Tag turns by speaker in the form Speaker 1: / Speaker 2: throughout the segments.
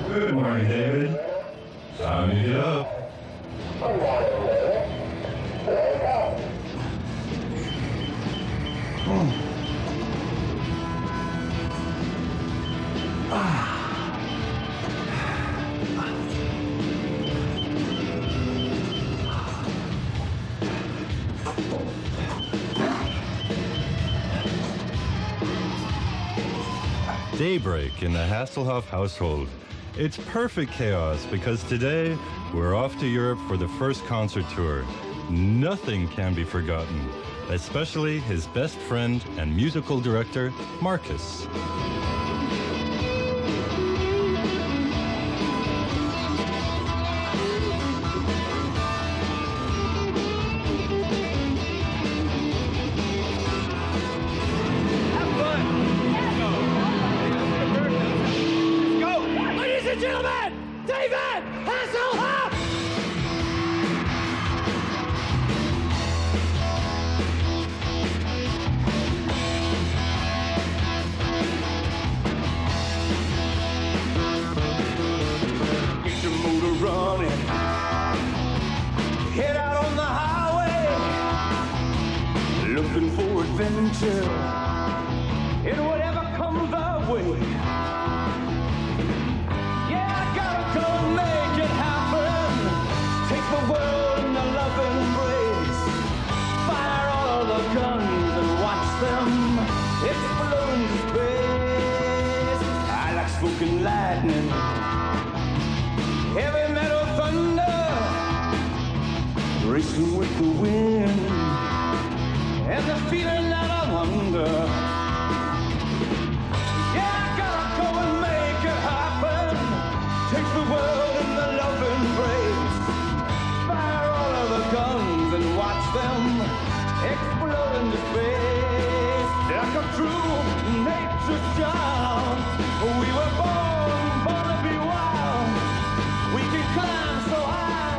Speaker 1: Good morning, David. Time to get up.
Speaker 2: Good morning, David. Wake up.
Speaker 1: Daybreak in the Hasselhoff household. It's perfect chaos because today we're off to Europe for the first concert tour. Nothing can be forgotten, especially his best friend and musical director, Marcus.
Speaker 3: Looking for adventure in whatever comes our way. Yeah, I gotta go make it happen. Take the world in a loving embrace. Fire all the guns and watch them explode into space. I like smoking lightning, heavy metal thunder, racing with the wind. And the feeling that I wonder. Yeah, I gotta go and make it happen. Take the world in the love embrace. Fire all of the guns and watch them explode into space. Like a true nature's child, we were born to be wild. We can climb so high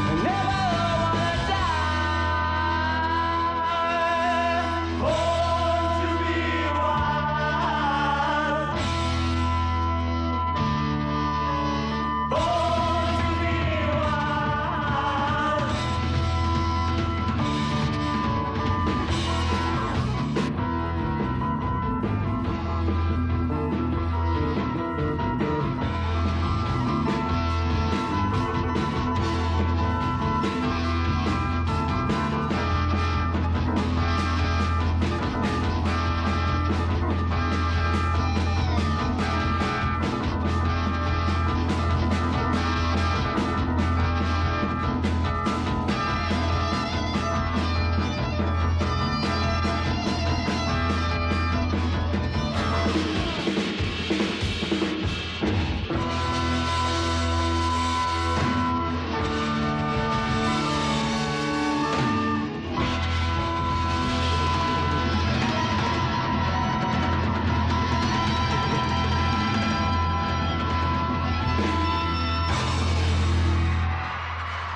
Speaker 3: and never wanna die.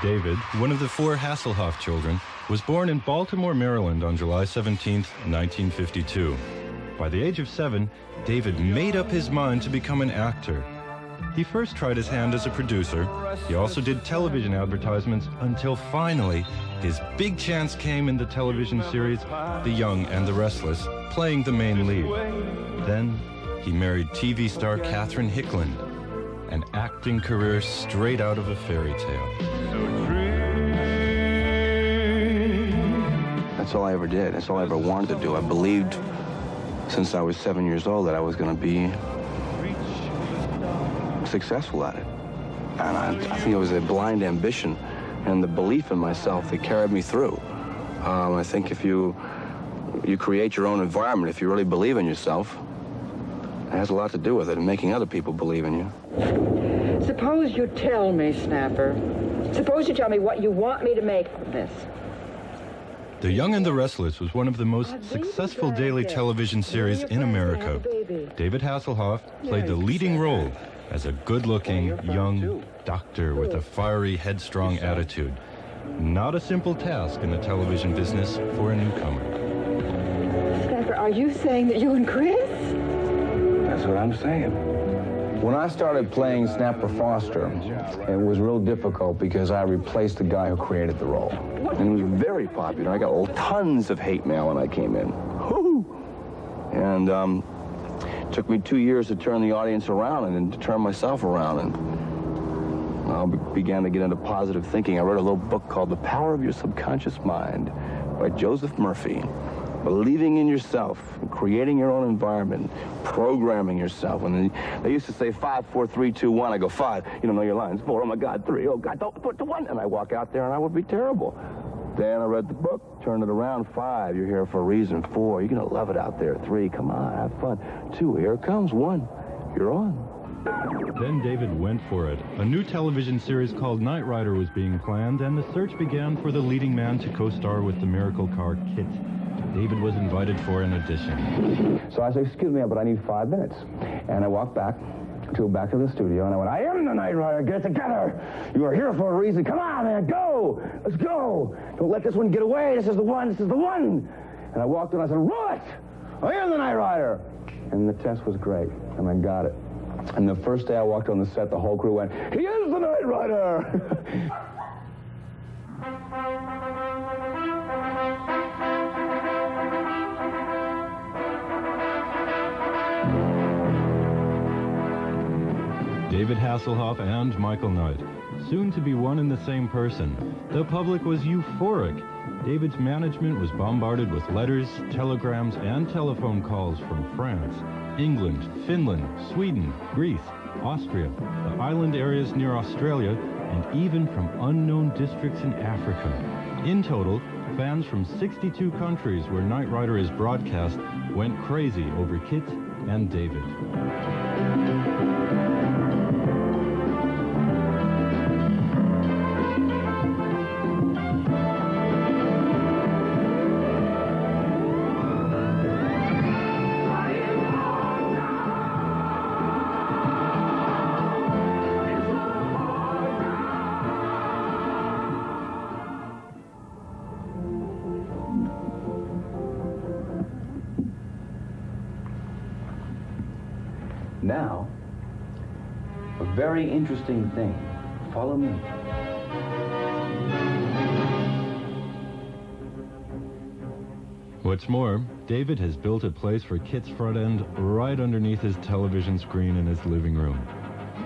Speaker 1: David, one of the four Hasselhoff children, was born in Baltimore, Maryland on July 17, 1952. By the age of 7, David made up his mind to become an actor. He first tried his hand as a producer. He also did television advertisements until finally his big chance came in the television series The Young and the Restless, playing the main lead. Then he married TV star Catherine Hickland, an acting career straight out of a fairy tale.
Speaker 4: That's all I ever did. That's all I ever wanted to do. I believed since I was 7 years old that I was going to be successful at it. And I think it was a blind ambition and the belief in myself that carried me through. I think if you create your own environment, if you really believe in yourself, it has a lot to do with it and making other people believe in you.
Speaker 5: Suppose you tell me, Snapper. Suppose you tell me what you want me to make of this.
Speaker 1: The Young and the Restless was one of the most successful daily television series in America. David Hasselhoff played the leading role as a good-looking, young doctor with a fiery, headstrong attitude. Not a simple task in the television business for a newcomer.
Speaker 5: Snapper, are you saying that you and Chris?
Speaker 4: That's what I'm saying.
Speaker 6: When I started playing Snapper Foster, it was real difficult because I replaced the guy who created the role.
Speaker 4: And it was very popular. I got tons of hate mail when I came in. Woo! And it took me 2 years to turn the audience around and then to turn myself around. And I began to get into positive thinking. I wrote a little book called The Power of Your Subconscious Mind by Joseph Murphy. Believing in yourself, creating your own environment, programming yourself. When they used to say 5, 4, 3, 2, 1, I go 5. You don't know your lines. 4, oh my God, 3, oh God, don't put the 1. And I walk out there and I would be terrible. Then I read the book, turned it around. 5, you're here for a reason. 4, you're gonna love it out there. 3, come on, have fun. 2, here it comes. 1, you're on.
Speaker 1: Then David went for it. A new television series called Knight Rider was being planned, and the search began for the leading man to co-star with the miracle car KITT. David was invited for an audition.
Speaker 6: So I said, excuse me, but I need 5 minutes. And I walked back to the studio, and I went, I am the Knight Rider, get it together. You are here for a reason. Come on, man, go. Let's go. Don't let this one get away. This is the one, this is the one. And I walked in, and I said, roll it. I am the Knight Rider. And the test was great, and I got it. And the first day I walked on the set, the whole crew went, he is the Knight Rider.
Speaker 1: David Hasselhoff and Michael Knight, soon to be one and the same person. The public was euphoric. David's management was bombarded with letters, telegrams, and telephone calls from France, England, Finland, Sweden, Greece, Austria, the island areas near Australia, and even from unknown districts in Africa. In total, fans from 62 countries where Knight Rider is broadcast went crazy over KITT and David.
Speaker 6: Now, a very interesting thing. Follow me.
Speaker 1: What's more, David has built a place for KITT's front end right underneath his television screen in his living room.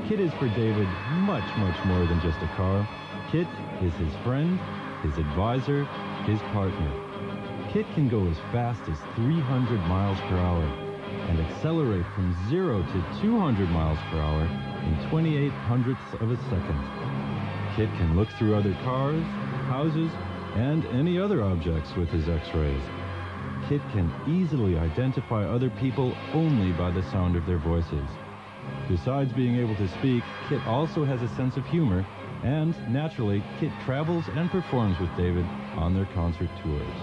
Speaker 1: KITT is for David much, much more than just a car. KITT is his friend, his advisor, his partner. KITT can go as fast as 300 miles per hour and accelerate from 0 to 200 miles per hour in 28 hundredths of a second. KITT can look through other cars, houses, and any other objects with his X-rays. KITT can easily identify other people only by the sound of their voices. Besides being able to speak, KITT also has a sense of humor, and naturally, KITT travels and performs with David on their concert tours.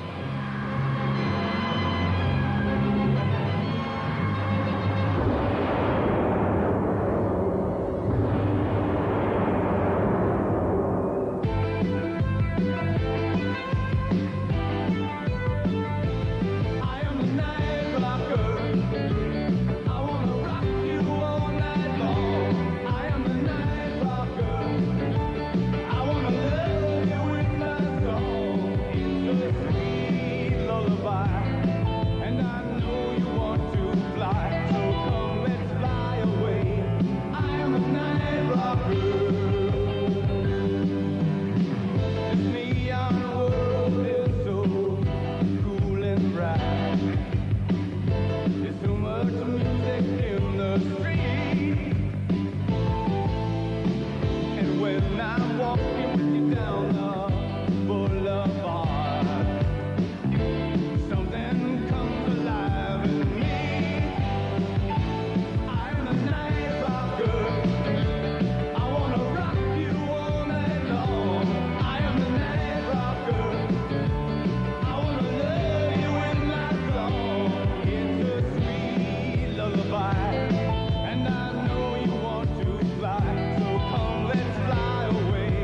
Speaker 3: And I know you want to fly, so come let's fly away.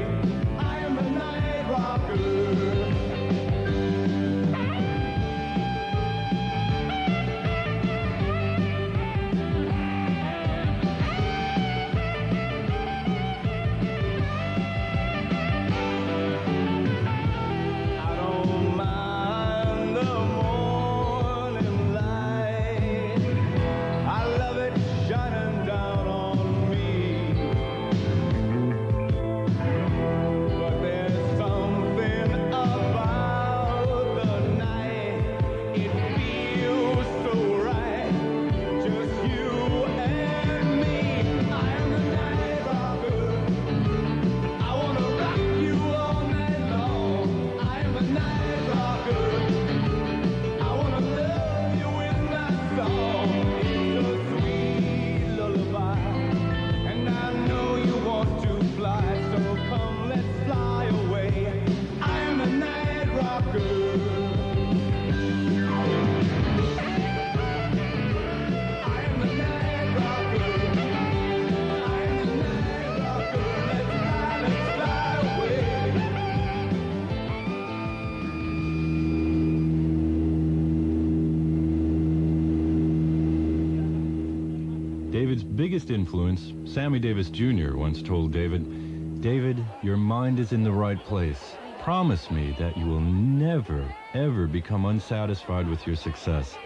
Speaker 1: biggest influence, Sammy Davis Jr. once told David, "David, your mind is in the right place. Promise me that you will never, ever become unsatisfied with your success.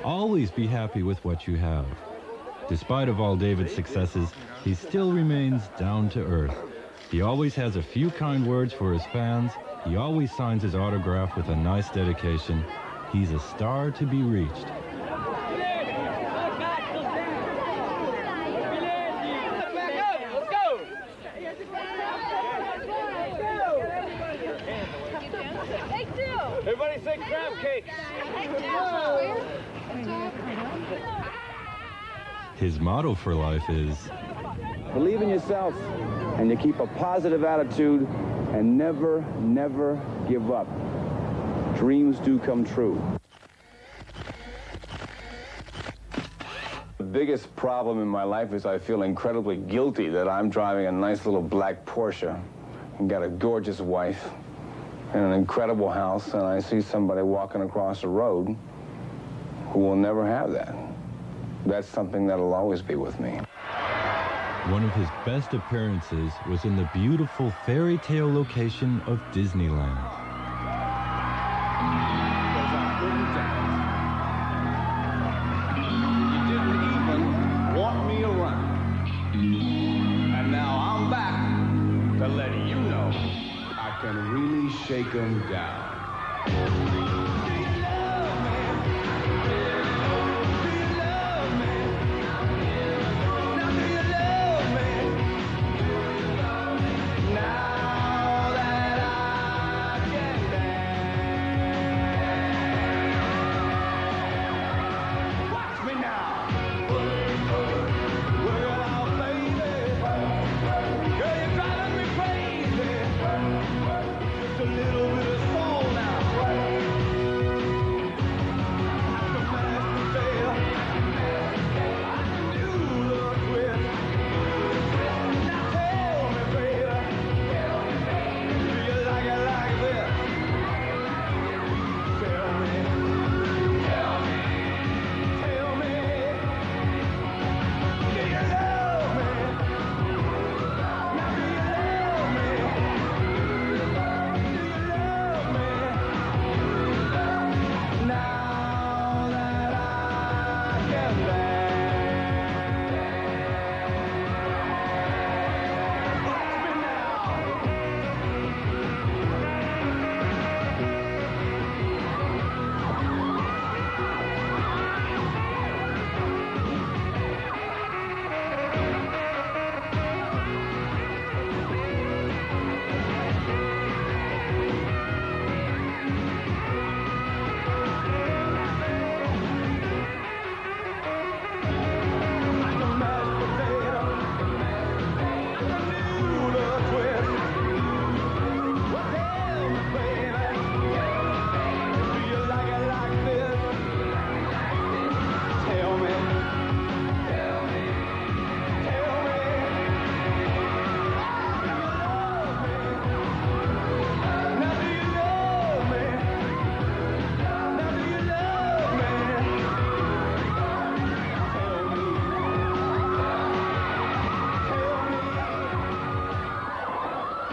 Speaker 1: Always be happy with what you have." Despite of all David's successes, he still remains down to earth. He always has a few kind words for his fans. He always signs his autograph with a nice dedication. He's a star to be reached.
Speaker 3: Everybody say crab cakes.
Speaker 1: His motto for life is,
Speaker 6: Believe in yourself, and you keep a positive attitude, and never, never give up. Dreams do come true. The biggest problem in my life is I feel incredibly guilty that I'm driving a nice little black Porsche and got a gorgeous wife and an incredible house, and I see somebody walking across the road who will never have that. That's something that'll always be with me.
Speaker 1: one of his best appearances was in the beautiful fairy tale location of Disneyland.
Speaker 3: You didn't even want me around. And now I'm back to let you know I can really shake 'em down.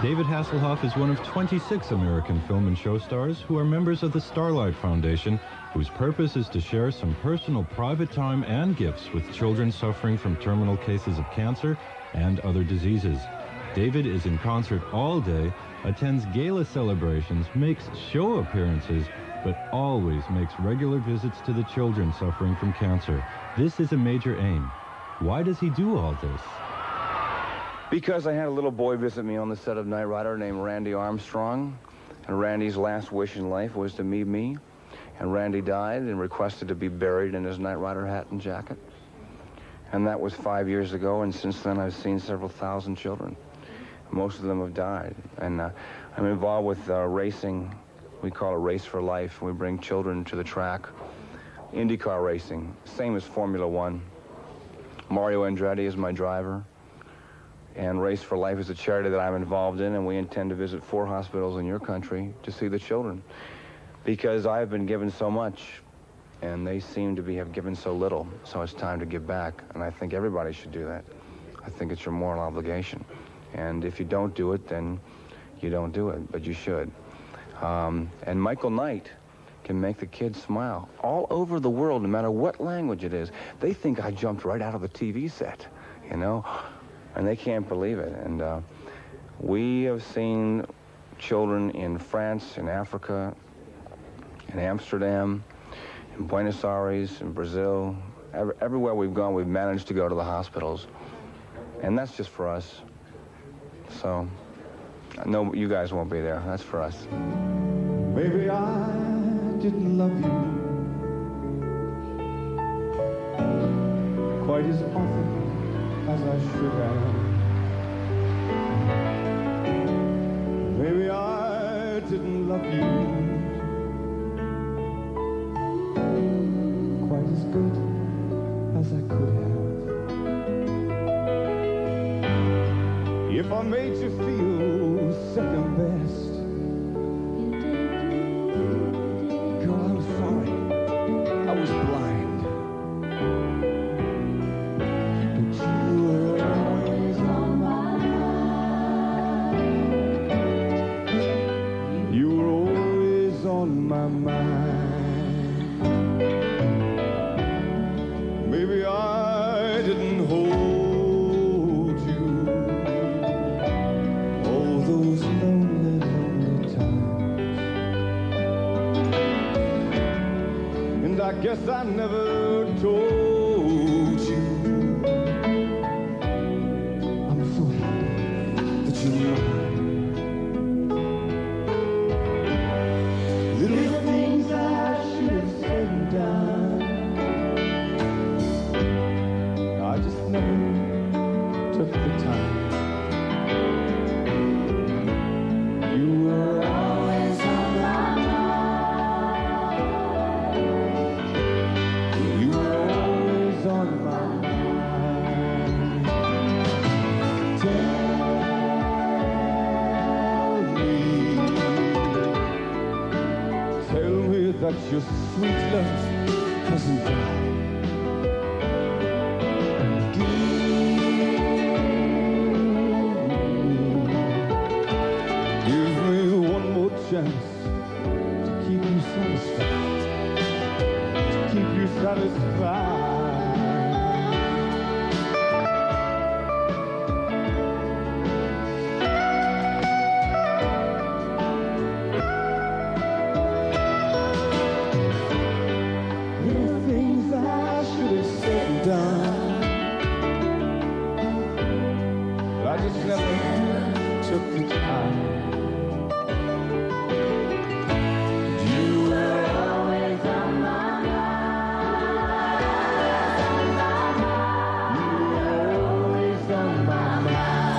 Speaker 1: David Hasselhoff is one of 26 American film and show stars who are members of the Starlight Foundation, whose purpose is to share some personal private time and gifts with children suffering from terminal cases of cancer and other diseases. David is in concert all day, attends gala celebrations, makes show appearances, but always makes regular visits to the children suffering from cancer. This is a major aim. Why does he do all this?
Speaker 6: Because I had a little boy visit me on the set of Knight Rider named Randy Armstrong, and Randy's last wish in life was to meet me, and Randy died and requested to be buried in his Knight Rider hat and jacket. And that was 5 years ago, and since then I've seen several thousand children. Most of them have died, and I'm involved with racing. We call it Race for Life. We bring children to the track. IndyCar racing, same as Formula One. Mario Andretti is my driver. And Race for Life is a charity that I'm involved in, and we intend to visit 4 hospitals in your country to see the children. Because I've been given so much,
Speaker 4: and they seem to have given so little, so it's time to give back, and I think everybody should do that. I think it's your moral obligation, and if you don't do it, then you don't do it, but you should. And Michael Knight can make the kids smile all over the world, no matter what language it is. They think I jumped right out of a TV set, you know, and they can't believe it. And we have seen children in France, in Africa, in Amsterdam, in Buenos Aires, in Brazil. Everywhere we've gone, we've managed to go to the hospitals. And that's just for us. So, no, you guys won't be there. That's for us.
Speaker 3: Maybe I didn't love you quite as often as I should have. Maybe I didn't love you quite as good as I could have. If I made you feel second best, girl, I'm sorry, I was blind. But you were always on my mind. You were always on my mind. Maybe I didn't hold you all those lonely, lonely times. And I guess I never told you I'm so happy that you're mine. Little things I should have said and done, I just never took the time. You were always on my mind. You were always on my mind. Tell me that your sweet love hasn't died. Give me one more chance to keep you satisfied, to keep you satisfied. Little things I should have said and done, but I just never took the time. You were always on my mind. You were always on my mind.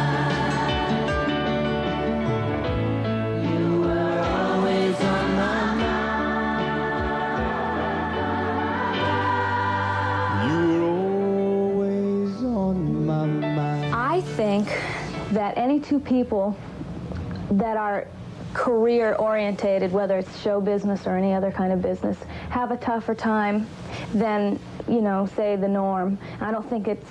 Speaker 3: You were always on my mind. You were always on my mind.
Speaker 7: I think that any two people that are career orientated, whether it's show business or any other kind of business, have a tougher time than, you know, say the norm. I don't think it's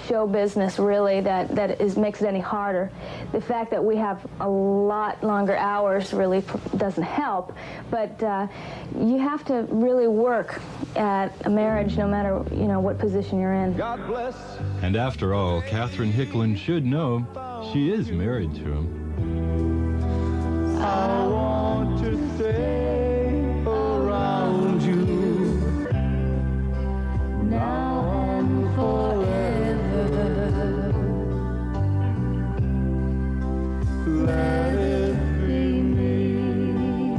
Speaker 7: show business really that makes it any harder. The fact that we have a lot longer hours really doesn't help, but you have to really work at a marriage no matter, you know, what position you're in.
Speaker 3: God bless.
Speaker 1: And after all, Catherine Hicklin should know she is married to him.
Speaker 3: I want to stay around you now and forever. Let it be me.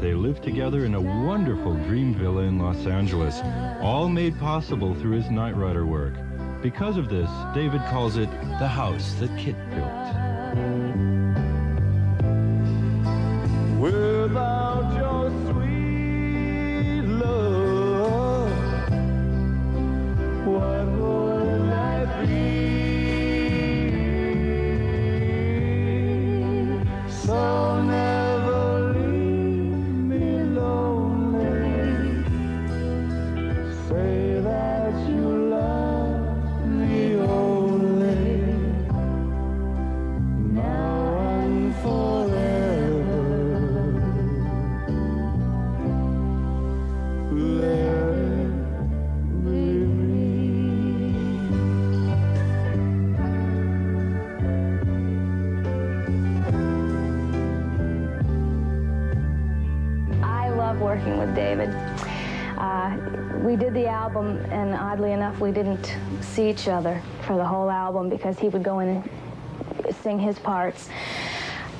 Speaker 1: They live together in a wonderful dream villa in Los Angeles, all made possible through his Knight Rider work. Because of this, David calls it the house that KITT built.
Speaker 3: Without your sweet love, what would life be? So never leave me, Lord.
Speaker 7: working with David. We did the album, and oddly enough, we didn't see each other for the whole album because he would go in and sing his parts.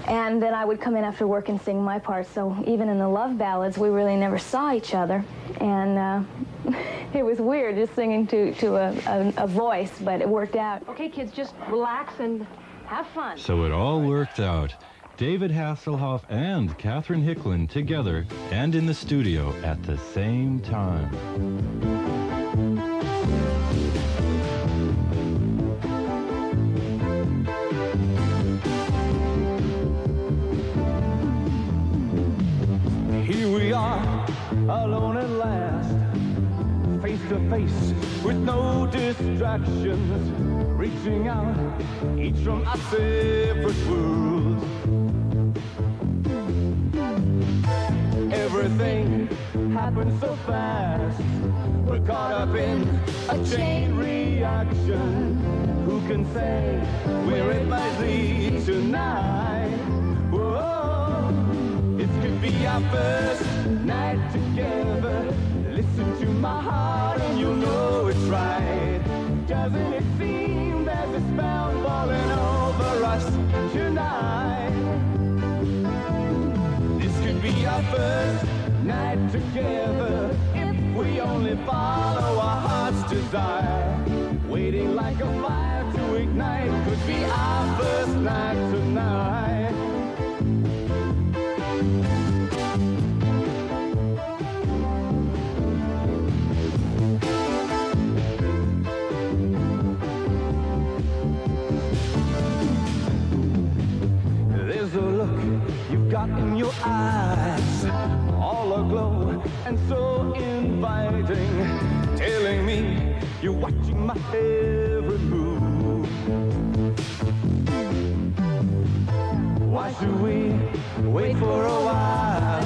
Speaker 7: And then I would come in after work and sing my parts. So even in the love ballads, we really never saw each other. And it was weird just singing to a voice, but it worked out.
Speaker 5: Okay, kids, just relax and have fun.
Speaker 1: So it all worked out. David Hasselhoff and Catherine Hicklin together and in the studio at the same time.
Speaker 3: Here we are, alone at last, face to face with no distractions, reaching out, each from our separate worlds. Everything happened so fast, we're caught up in a chain reaction. Who can say where it might lead tonight? Whoa, it could be our first night together. Listen to my heart and you'll know it's right. Doesn't it seem there's a spell falling over us tonight? This could be our first night together if we only follow our heart's desire. Waiting like a fire to ignite could be our first night tonight. There's a look you've got in your eyes, all aglow and so inviting, telling me you're watching my every move. Why should we wait for a while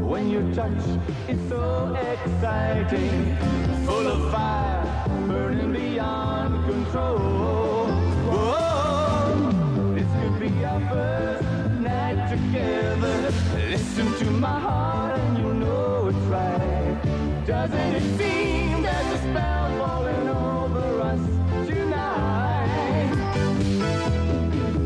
Speaker 3: when your touch is so exciting, full of fire, burning beyond control? Whoa, this could be our first night together. Listen to my heart and you'll know it's right. Doesn't it seem there's a spell falling over us tonight?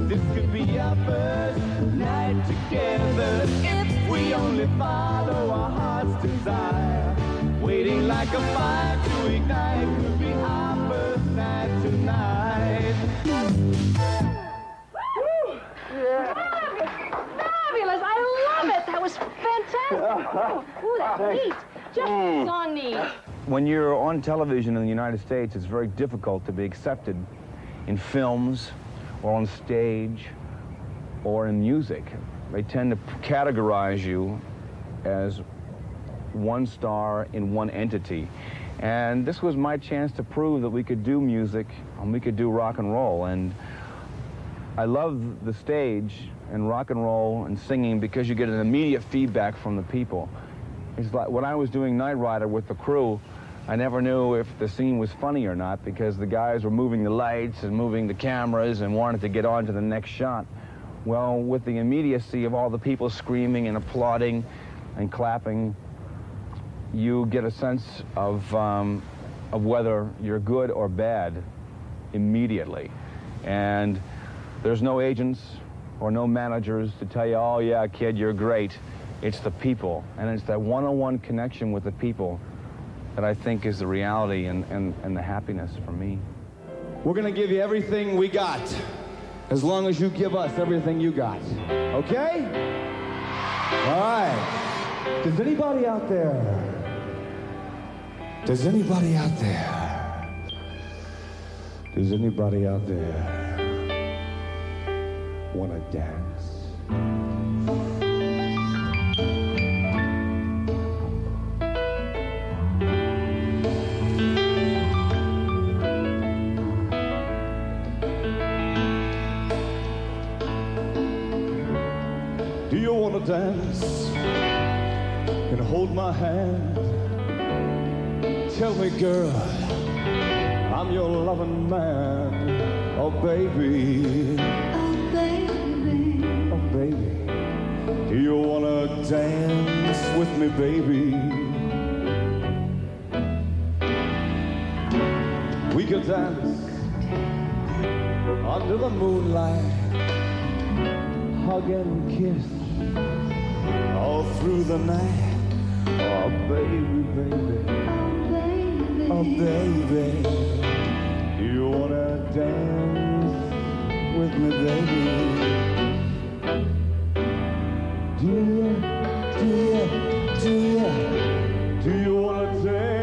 Speaker 3: This could be our first night together if we only follow our heart's desire. Waiting like a fire to ignite could be our first night tonight.
Speaker 5: Fabulous! I love it! That was fantastic! Ooh, that's neat! Just so neat!
Speaker 6: When you're on television in the United States, it's very difficult to be accepted in films or on stage or in music. They tend to categorize you as one star in one entity. And this was my chance to prove that we could do music and we could do rock and roll. And I love the stage and rock and roll and singing because you get an immediate feedback from the people. It's like when I was doing Knight Rider with the crew, I never knew if the scene was funny or not because the guys were moving the lights and moving the cameras and wanted to get on to the next shot. Well, with the immediacy of all the people screaming and applauding and clapping, you get a sense of whether you're good or bad immediately. And there's no agents or no managers to tell you, oh yeah, kid, you're great. It's the people, and it's that one-on-one connection with the people that I think is the reality and the happiness for me.
Speaker 3: We're gonna give you everything we got, as long as you give us everything you got. Okay? All right. Does anybody out there? Does anybody out there? Does anybody out there wanna dance? Do you want to dance and hold my hand? Tell me, girl, I'm your loving man. Oh, baby. Oh, baby. Oh, baby. Do you want to dance with with me, baby. We could dance under the moonlight, hug and kiss all through the night. Oh, baby, baby, oh, baby, you wanna dance with me, baby? Do you wanna dance? Do you wanna dance?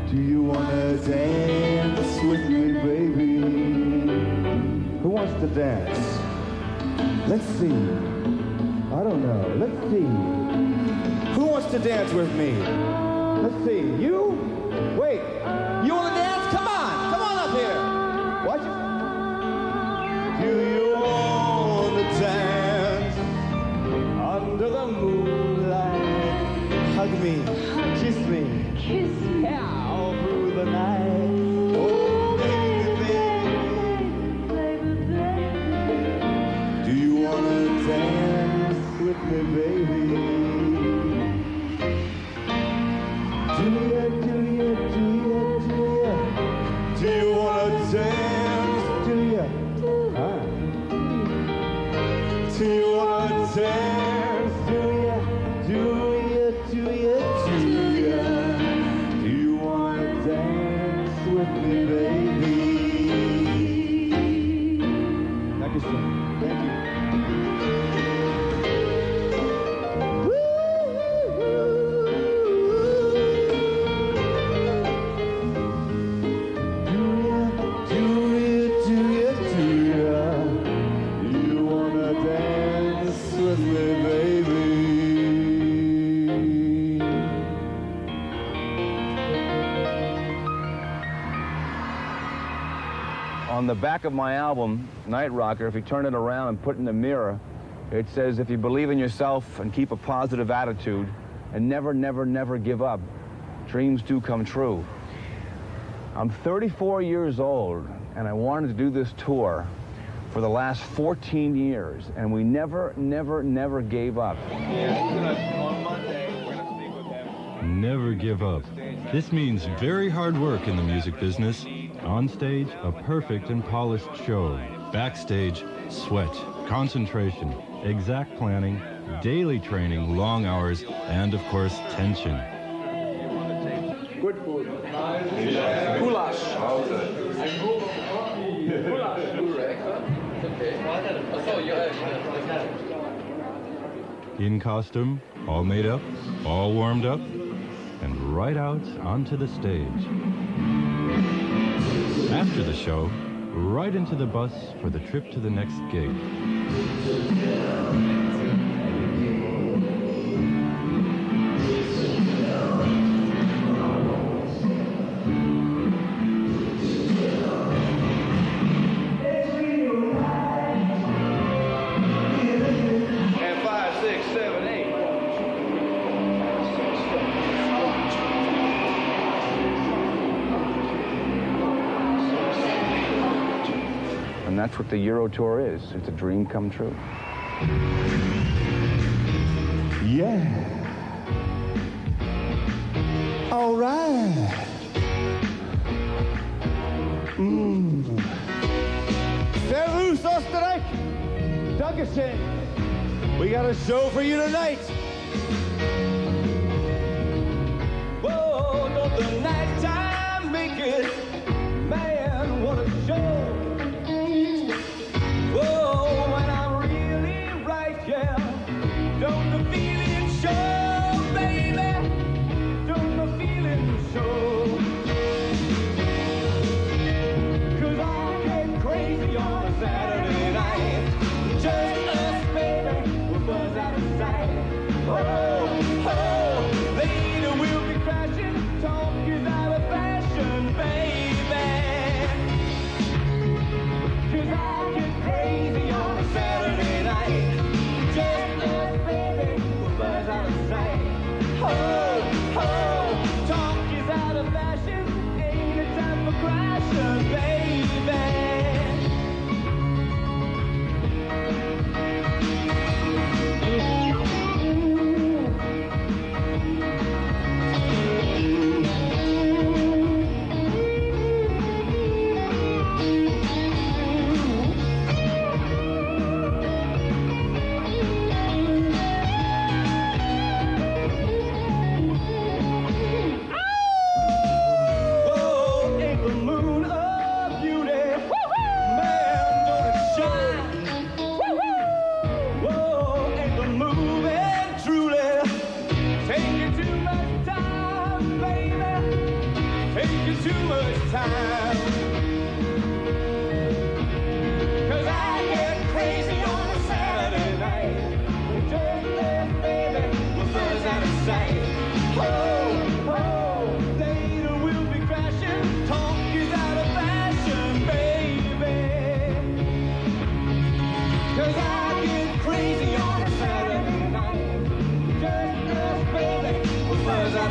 Speaker 3: Do you wanna dance with me, baby? Who wants to dance? Let's see. I don't know. Let's see. Who wants to dance with me? Let's see. You? Wait. You want to dance? Come on up here. Watch it. Do you want to dance under the moonlight? Hug me, kiss me, yeah, all through the night. Oh, baby, do you want to dance with me, baby? Do you wanna dance? Do you wanna dance? Do you wanna dance with me, baby? Thank you, sir. Thank you. On the back of my album, Night Rocker, if you turn it around and put it in the mirror, it says, if you believe in yourself and keep a positive attitude and never, never, never give up, dreams do come true. I'm 34 years old, and I wanted to do this tour for the last 14 years, and we never, never, never gave up.
Speaker 8: On Monday, we're going to speak with him.
Speaker 1: Never give up. This means very hard work in the music business. On stage, a perfect and polished show. Backstage, sweat, concentration, exact planning, daily training, long hours, and of course, tension.
Speaker 8: Good food. Goulash.
Speaker 1: In costume, all made up, all warmed up, and right out onto the stage. After the show, right into the bus for the trip to the next gig.
Speaker 3: And 5, 6, 7, 8.
Speaker 4: And that's what the Euro Tour is. It's a dream come true.
Speaker 3: Yeah. All right. Servus, Österreich. Dankeschön. We got a show for you tonight. Whoa, don't the nighttime make it? Man, what a show. Whoa, when I'm really right, yeah. Don't the feeling show, baby? Don't the feeling show? 'Cause I'll get crazy on a Saturday night. Just us, baby, we'll buzz out of sight. Oh, oh, later we'll be crashing. Talk is out of fashion, baby.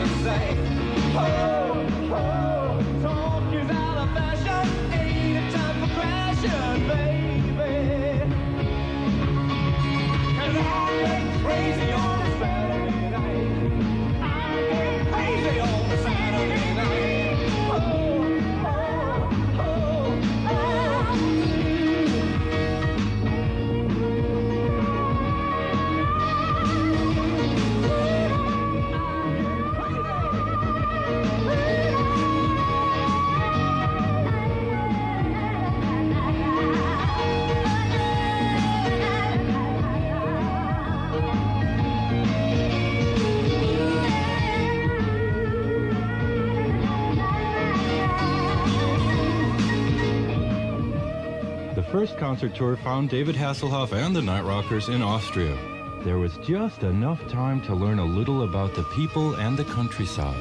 Speaker 3: to say, oh, talk is out of fashion, ain't it time for crashing, baby? 'Cause I get crazy on a Saturday night. I get crazy on a Saturday night. Oh, oh, oh, oh.
Speaker 1: The first concert tour found David Hasselhoff and the Night Rockers in Austria. There was just enough time to learn a little about the people and the countryside.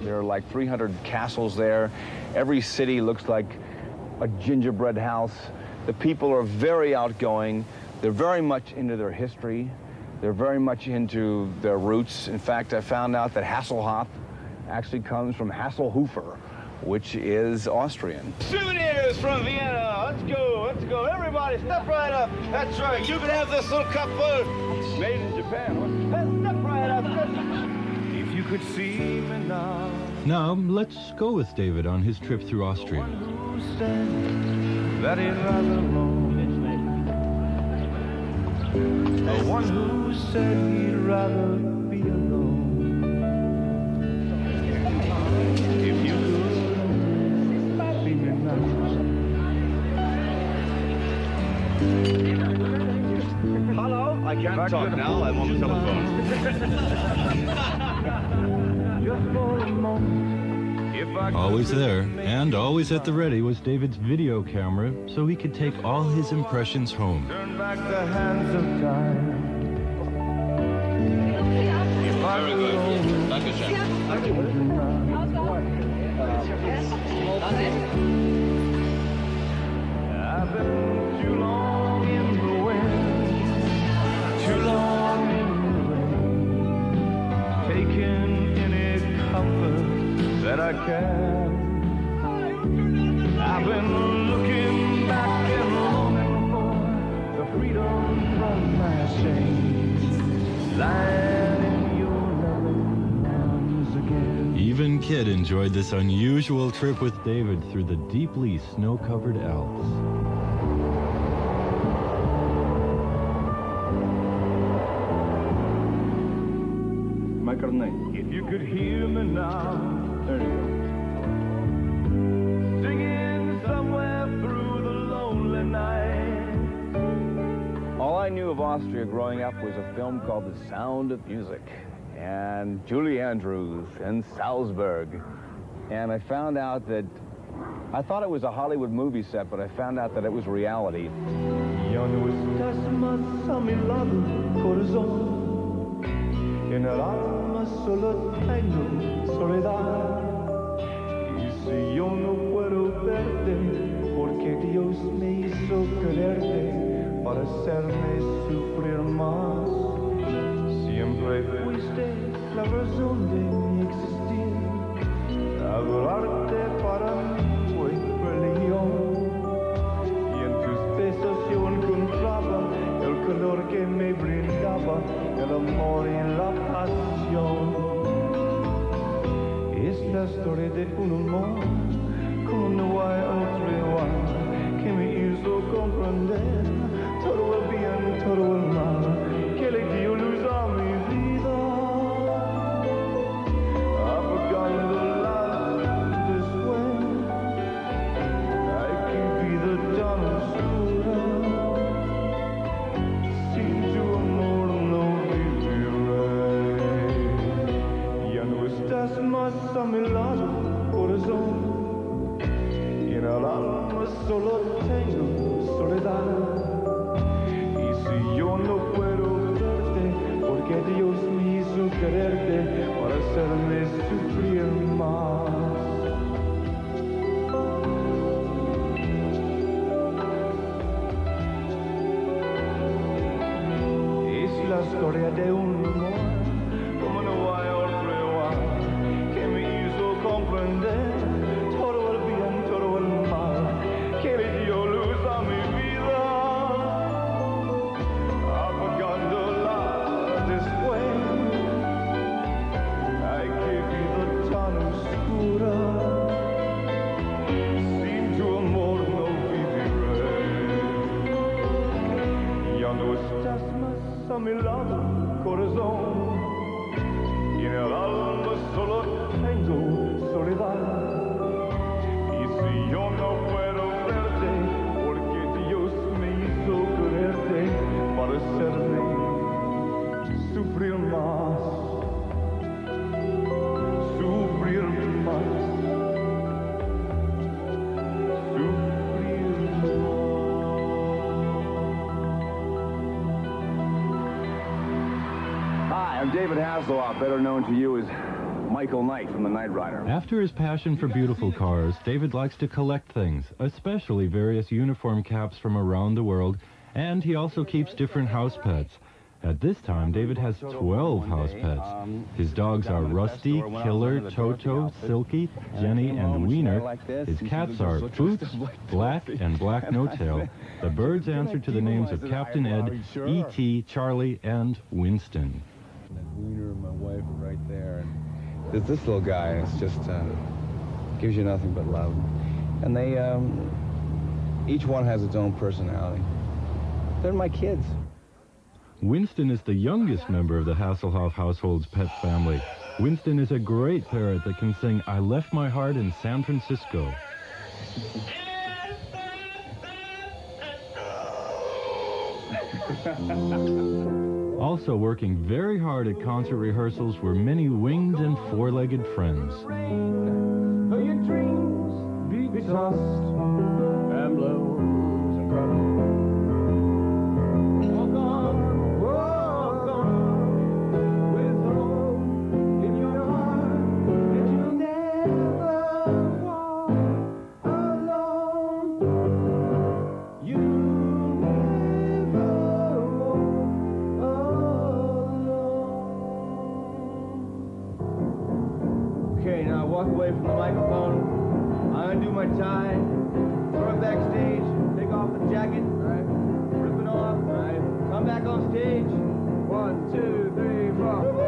Speaker 6: There are like 300 castles there. Every city looks like a gingerbread house. The people are very outgoing. They're very much into their history. They're very much into their roots. In fact, I found out that Hasselhoff actually comes from Hasselhofer, which is Austrian.
Speaker 8: Souvenirs from Vienna. Let's go, let's go. Everybody, step right up. That's right. You can have this little cup full.
Speaker 6: Made in Japan.
Speaker 8: Step right up. If you could see me now.
Speaker 1: Now, let's go with David on his trip through Austria.
Speaker 8: Who said that is rather wrong? The one who said he'd rather be alone. If you could see me now. Hello? I can't talk now. I'm on the telephone. Just for a moment.
Speaker 1: Always there and always at the ready was David's video camera, so he could take all his impressions home.
Speaker 8: Turn back the hands of time. Very good. I've been too long in the wind, too long in the rain, taking any comfort that I can. I've been looking back and longing for the freedom from my shame, lying in your loving arms again.
Speaker 1: Even KITT enjoyed this unusual trip with David through the deeply snow-covered Alps.
Speaker 8: If you could hear me now, there you go. Singing somewhere through the lonely night.
Speaker 6: All I knew of Austria growing up was a film called The Sound of Music, and Julie Andrews and Salzburg. And I found out that, I thought it was a Hollywood movie set, but I found out that it was reality.
Speaker 8: Ya no estás más a mi lado, corazón. En el alma solo tengo soledad. Y si yo no puedo verte, porque Dios me hizo quererte para hacerme sufrir más. Siempre fuiste la razón de mi existir. Adorarte para mí fue religión. Y en tus besos yo encontraba el calor que me brindaba, el amor y la pasión. Es la historia de un amor como no hay otro igual, que me hizo comprender todo el bien, todo el mal, que le dio luz a mi vida, apagando la luz después. Ay, qué vida tan oscura, sin tu amor no viviré. Ya no estás más a mi lado, corazón, y en el alma solo tengo soledad. Y si yo no puedo verte, porque Dios me hizo quererte para hacerme sufrir más. Es la historia de un amor a mi lado, corazón. Y en el alma solo tengo soledad. Y si yo no puedo verte, porque Dios me hizo quererte para hacerme sufrir más, sufrir más, sufrir más.
Speaker 6: Hi, I'm David Hasselhoff, better known to you as Michael Knight from the Knight Rider.
Speaker 1: After his passion for beautiful cars, David likes to collect things, especially various uniform caps from around the world, and he also keeps different house pets. At this time, David has 12 house pets. His dogs are Rusty, Killer, Toto, Silky, Jenny, and Wiener. His cats are Boots, Black, and Black No-Tail. The birds answer to the names of Captain Ed, E.T., Charlie, and Winston.
Speaker 6: Wiener and my wife are right there. And there's this little guy, and it's just gives you nothing but love. And they, each one has its own personality. They're my kids.
Speaker 1: Winston is the youngest member of the Hasselhoff household's pet family. Winston is a great parrot that can sing "I Left My Heart in San Francisco." Also working very hard at concert rehearsals were many winged and four-legged friends.
Speaker 8: Though your dreams be tossed and blown and crumbled. Walk on with hope in your heart, and you'll never walk alone. You'll never walk alone. Okay, now walk away from the microphone. Undo my tie, throw it backstage, take off the jacket, rip it off, come back on stage. 1, 2, 3, 4.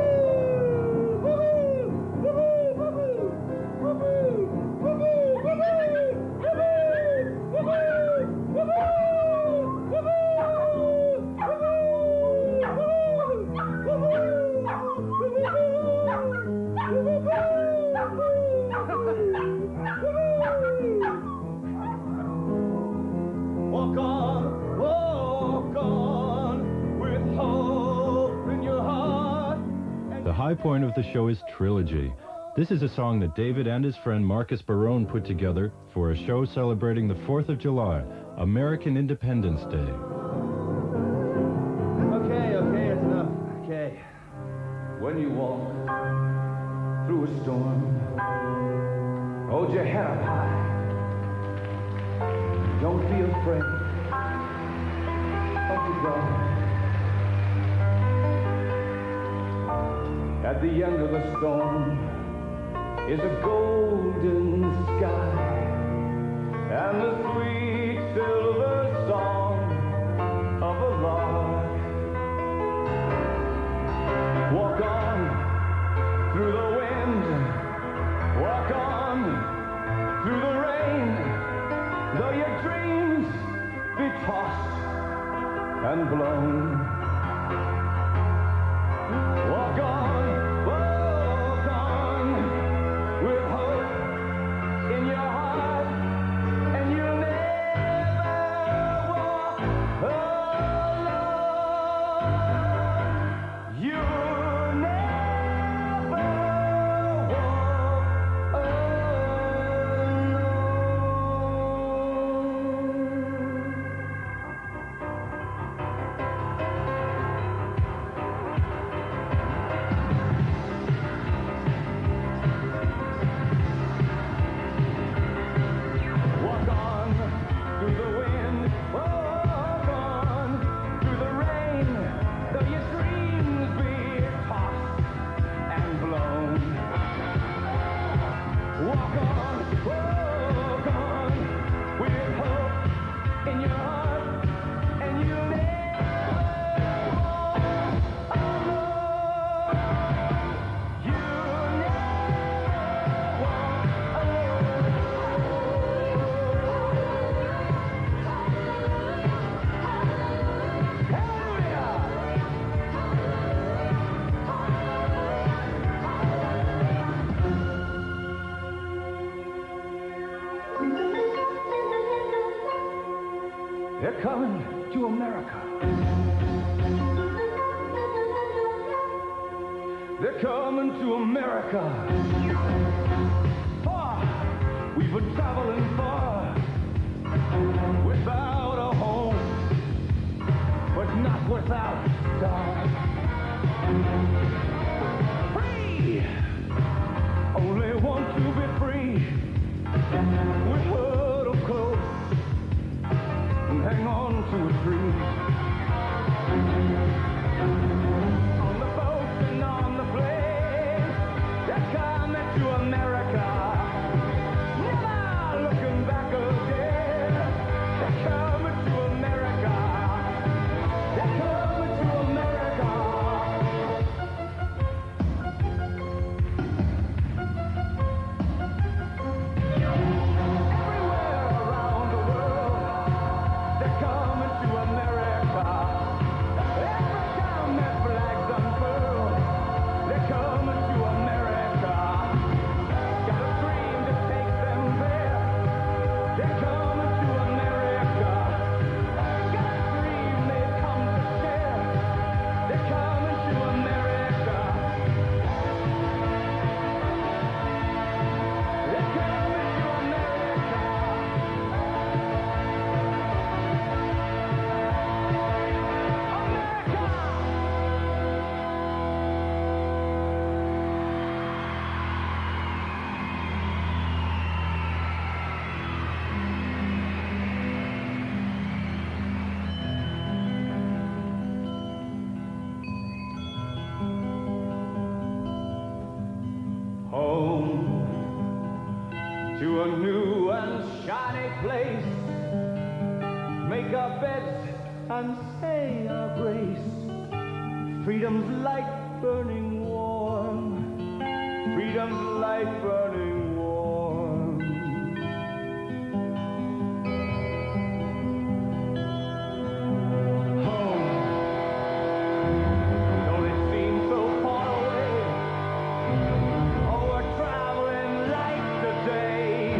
Speaker 8: Walk on with hope in your heart.
Speaker 1: The high point of the show is Trilogy. This is a song that David and his friend Marcus Barone put together for a show celebrating the 4th of July, American Independence Day.
Speaker 8: Okay, it's enough. Okay. When you walk through a storm, hold your head up high. Don't be afraid of the dark. At the end of the storm is a golden sky and the sweet silver song of a lark. Walk on through the wind, walk on through the rain, though your dreams be tossed and blown. Walk on with hope in your heart, and you'll never walk alone. You'll never walk alone.
Speaker 3: They're coming to America. They're coming to America. Far, we've been traveling far, without a home, but not without stars. Free, only want to be free. We huddle close and hang on to a tree. On the boat and on the plane, they're coming to America. Never looking back again. They're coming to America. They're coming to America. Everywhere around the world, they're coming to America. Every time that flag's unfurled, they're coming to America. Got a dream to take them there. They're coming to America. Got a dream they've come to share. They're coming to America. They're coming to America. Home to a new and shiny place. Make our beds and say our grace. Freedom's light burning warm. Freedom's light burning warm. Home, don't it seem so far away? Oh, we're traveling light today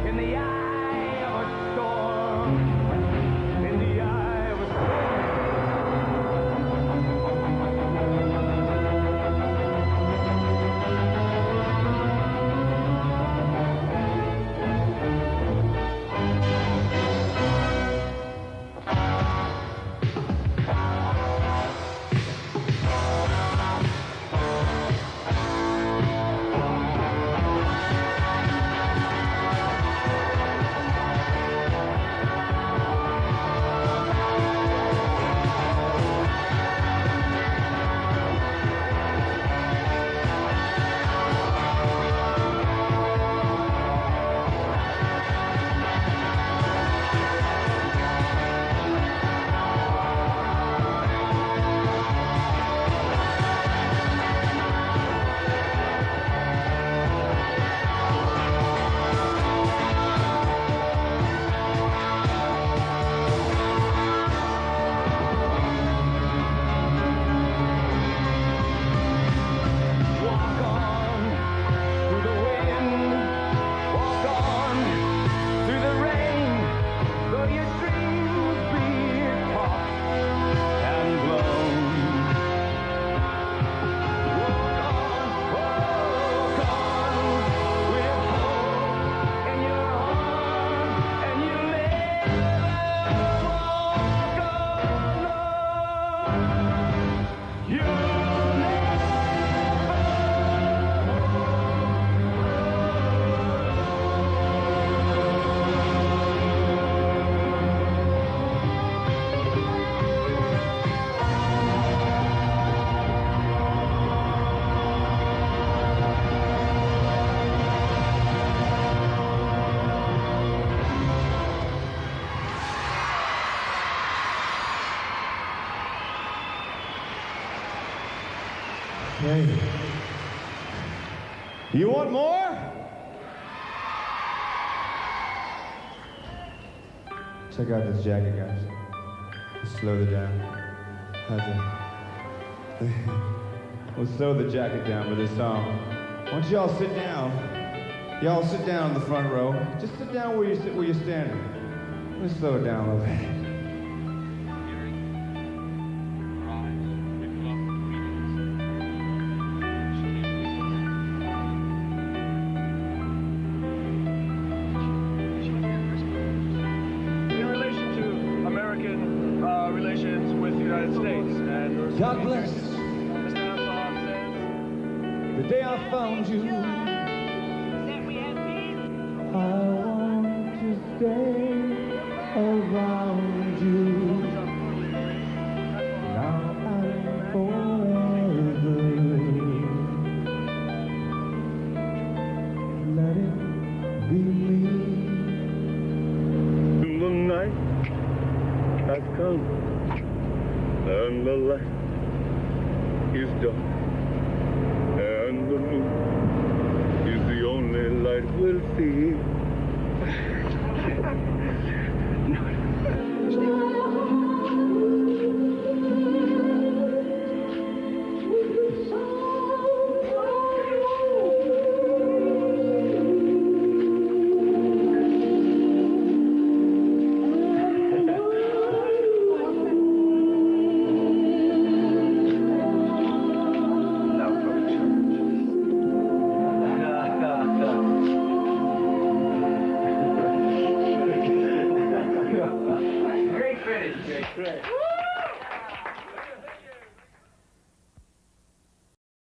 Speaker 3: in the eye of a storm. In the eye of a
Speaker 8: Okay. You want more? Check out this jacket, guys. Let's slow it down. We'll slow the jacket down with this song. Why don't y'all sit down? Y'all sit down in the front row. Just sit down where you're standing.
Speaker 3: Let's slow it down a little bit.
Speaker 9: In relation to American relations with the United States and
Speaker 3: God bless
Speaker 9: Mr. Hasselhoff says,
Speaker 3: the day I found you. I want to stay around you. Now and forever. Let it be me.
Speaker 8: The night has come and the light is dark and the moon is the only light we'll see.
Speaker 9: great finish, great.